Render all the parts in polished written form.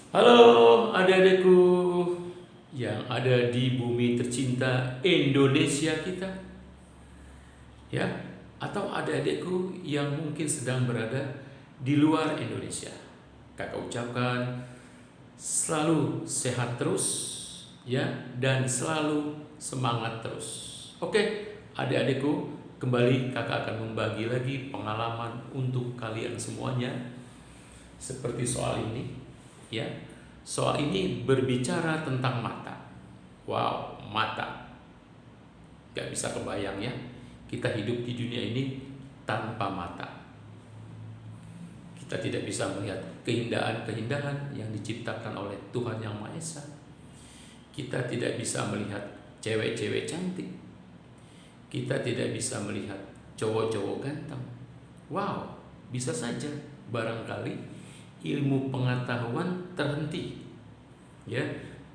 Halo adik-adikku yang ada di bumi tercinta Indonesia kita, ya, atau adik-adikku yang mungkin sedang berada di luar Indonesia. Kakak ucapkan selalu sehat terus, ya, dan selalu semangat terus. Oke, adik-adikku, kembali kakak akan membagi lagi pengalaman untuk kalian semuanya seperti soal ini, ya. Soal ini berbicara tentang mata. Wow, mata. Gak bisa kebayang ya, kita hidup di dunia ini tanpa mata. Kita tidak bisa melihat keindahan-keindahan yang diciptakan oleh Tuhan Yang Maha Esa. Kita tidak bisa melihat cewek-cewek cantik. Kita tidak bisa melihat cowok-cowok ganteng. Wow, bisa saja barangkali ilmu pengetahuan terhenti, ya,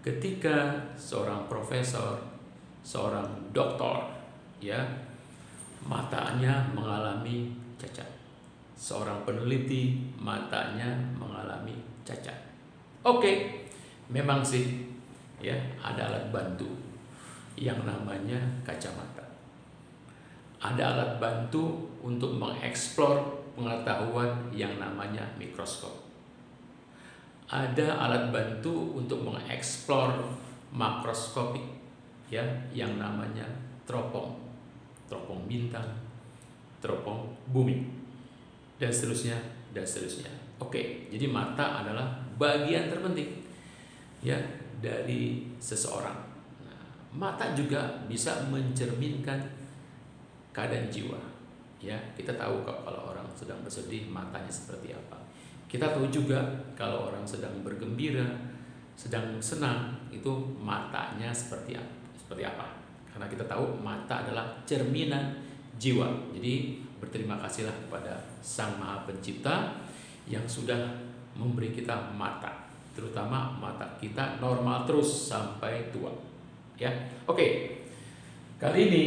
ketika seorang profesor, seorang doktor, ya, matanya mengalami cacat. Seorang peneliti matanya mengalami cacat. Oke, memang sih, ya, ada alat bantu yang namanya kacamata. Ada alat bantu untuk mengeksplor pengetahuan yang namanya mikroskop. Ada alat bantu untuk mengeksplor makroskopik, ya, yang namanya teropong, teropong bintang, teropong bumi, dan seterusnya dan seterusnya. Oke, jadi mata adalah bagian terpenting, ya, dari seseorang. Nah, mata juga bisa mencerminkan keadaan jiwa, ya. Kita tahu kalau orang sedang bersedih matanya seperti apa. Kita tahu juga kalau orang sedang bergembira, sedang senang, itu matanya seperti apa. Karena kita tahu mata adalah cerminan jiwa. Jadi berterima kasihlah kepada Sang Maha Pencipta yang sudah memberi kita mata, terutama mata kita normal terus sampai tua, ya. Oke, kali ini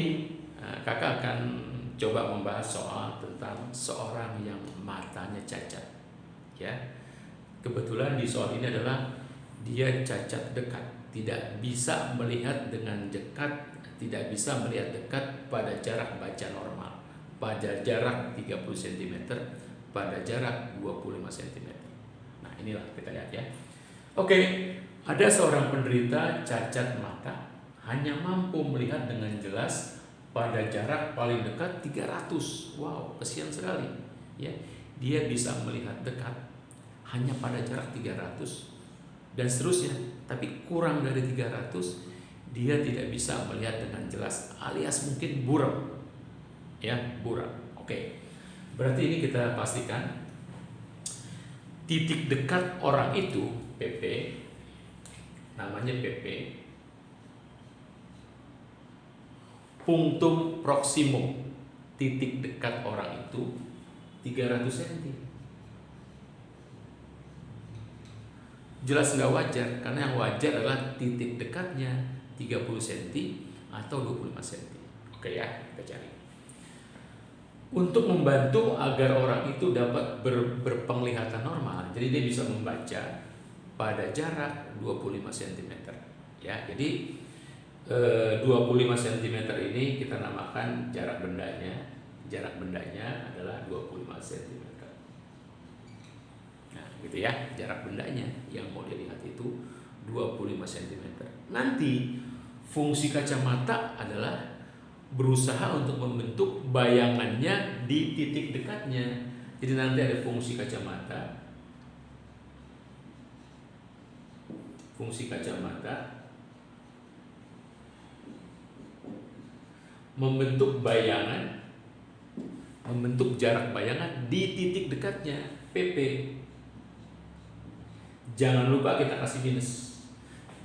kakak akan coba membahas soal tentang seorang yang matanya cacat, ya. Kebetulan di soal ini adalah dia cacat dekat, tidak bisa melihat dengan dekat, tidak bisa melihat dekat pada jarak baca normal, pada jarak 30 cm, pada jarak 25 cm. Nah, inilah kita lihat, ya. Oke, ada seorang penderita cacat mata hanya mampu melihat dengan jelas pada jarak paling dekat 300. Wow, kesian sekali, ya. Dia bisa melihat dekat hanya pada jarak 300 dan seterusnya, tapi kurang dari 300 dia tidak bisa melihat dengan jelas, alias mungkin buram, ya, buram. Oke, berarti ini kita pastikan titik dekat orang itu PP, namanya PP, punktum proximum, titik dekat orang itu 300 cm. Jelas nggak wajar, karena yang wajar adalah titik dekatnya 30 cm atau 25 cm. Oke, ya, kita cari. Untuk membantu agar orang itu dapat berpenglihatan normal, jadi dia bisa membaca pada jarak 25 cm, ya. Jadi 25 cm ini kita namakan jarak bendanya. Jarak bendanya adalah 25 cm. Nah, gitu ya, jarak bendanya yang mau dilihat itu 25 cm. Nanti fungsi kacamata adalah berusaha untuk membentuk bayangannya di titik dekatnya. Jadi nanti ada fungsi kacamata. Fungsi kacamata membentuk bayangan, membentuk jarak bayangan di titik dekatnya PP. Jangan lupa kita kasih minus.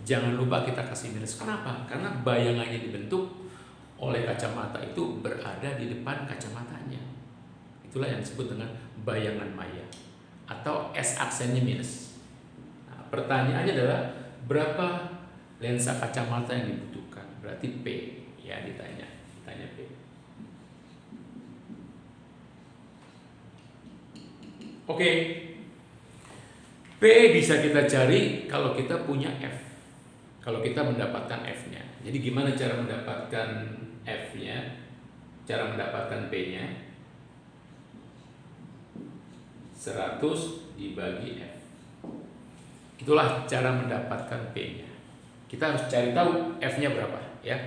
Jangan lupa kita kasih minus. Kenapa? Karena bayangannya dibentuk oleh kacamata itu berada di depan kacamatanya. Itulah yang disebut dengan bayangan maya atau S aksennya minus. Nah, pertanyaannya adalah berapa lensa kacamata yang dibutuhkan? Berarti P, ya, ditanya P. Oke. P bisa kita cari kalau kita punya F. Kalau kita mendapatkan F-nya. Jadi gimana cara mendapatkan F-nya? Cara mendapatkan P-nya? 100 dibagi F. Itulah cara mendapatkan P-nya. Kita harus cari tahu F-nya berapa, ya.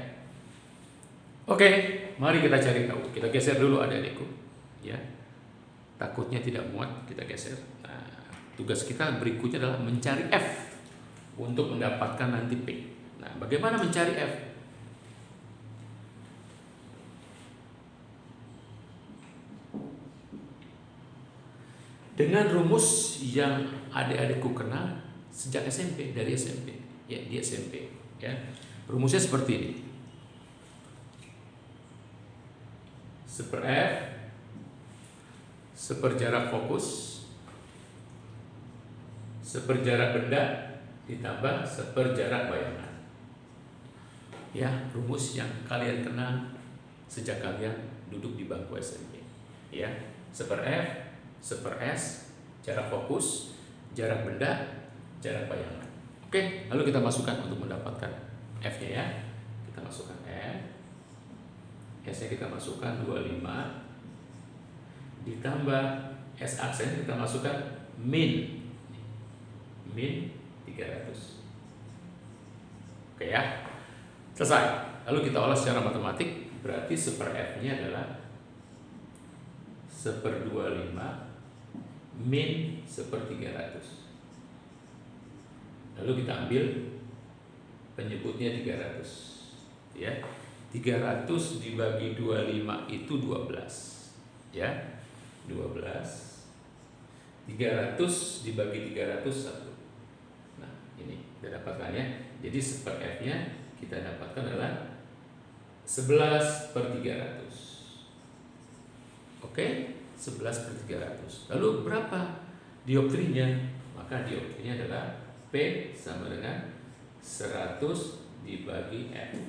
Oke, mari kita cari tahu. Kita geser dulu adik-adikku, ya. Takutnya tidak muat, kita geser. Nah, tugas kita berikutnya adalah mencari F untuk mendapatkan nanti P. Nah, bagaimana mencari F? Dengan rumus yang adik-adikku kenal sejak SMP, dari SMP, ya, di SMP, ya. Rumusnya seperti ini. Seper F seperjarak fokus seperjarak benda ditambah seperjarak bayangan. Ya, rumus yang kalian kenal sejak kalian duduk di bangku SMP. Ya, seper F, seper S, jarak fokus, jarak benda, jarak bayangan. Oke, lalu kita masukkan untuk mendapatkan F-nya, ya. Kita masukkan F. S-nya kita masukkan 25 ditambah S aksen kita masukkan min 300. Oke, ya. Selesai. Lalu kita olah secara matematik, berarti seper F-nya adalah seper 25 min seper 300. Lalu kita ambil penyebutnya 300, ya. 300 dibagi 25 itu 12, ya. 12. 300 dibagi 300 1. Nah, ini kita dapatkannya. Jadi seper F-nya kita dapatkan adalah 11/300. Oke, 11/300. Lalu berapa dioptrinya? Maka dioptrinya adalah P sama dengan 100 dibagi F.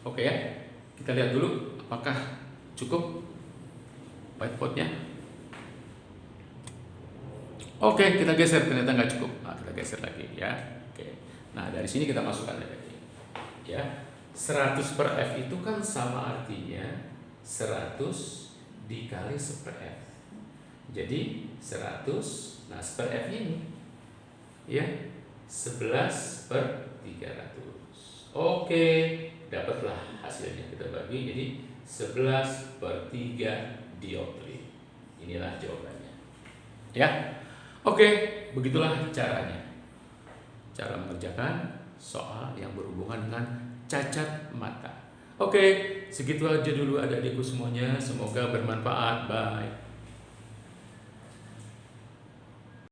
Oke, ya. Kita lihat dulu apakah cukup whiteboardnya. Oke, kita geser, ternyata nggak cukup. Nah, kita geser lagi, ya. Oke. Nah, dari sini kita masukkan lagi. Ya. 100 per F itu kan sama artinya 100 dikali seper F. Jadi 100, nah seper F-nya ini, ya, 11/300. Oke, dapatlah hasilnya. Kita bagi jadi 11/3 dioptri. Inilah jawabannya, ya. Oke, begitulah caranya. Cara mengerjakan soal yang berhubungan dengan cacat mata. Oke, segitu aja dulu adik-adikku semuanya. Semoga bermanfaat. Bye.